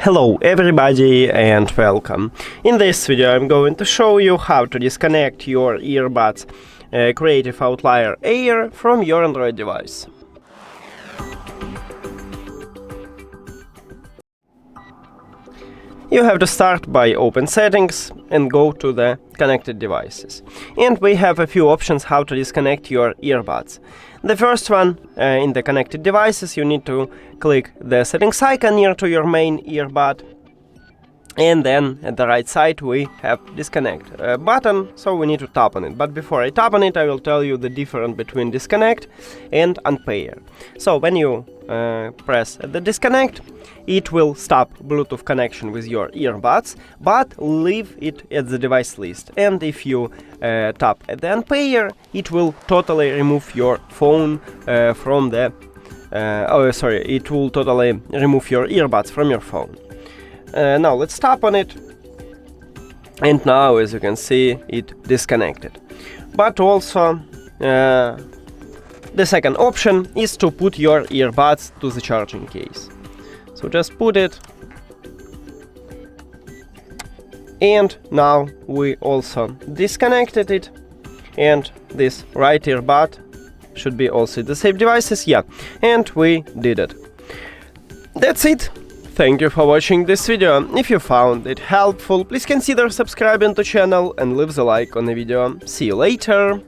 Hello everybody and welcome. In this video I'm going to show you how to disconnect your earbuds Creative Outlier Air from your Android device. You have to start by open settings and go to the connected devices. And we have a few options how to disconnect your earbuds. The first one, in the connected devices, you need to click the settings icon near to your main earbud. And then at the right side we have disconnect button, so we need to tap on it. But before I tap on it, I will tell you the difference between disconnect and unpair. So when you press the disconnect, it will stop Bluetooth connection with your earbuds, but leave it at the device list. And if you tap at the unpair, it will totally remove your phone from the it will totally remove your earbuds from your phone. Now let's tap on it, and now as you can see it disconnected. But also the second option is to put your earbuds to the charging case. So just put it, and now we also disconnected it, and this right earbud should be also the same devices, yeah, and we did it. That's it. Thank you for watching this video. If you found it helpful, please consider subscribing to the channel and leave the like on the video. See you later!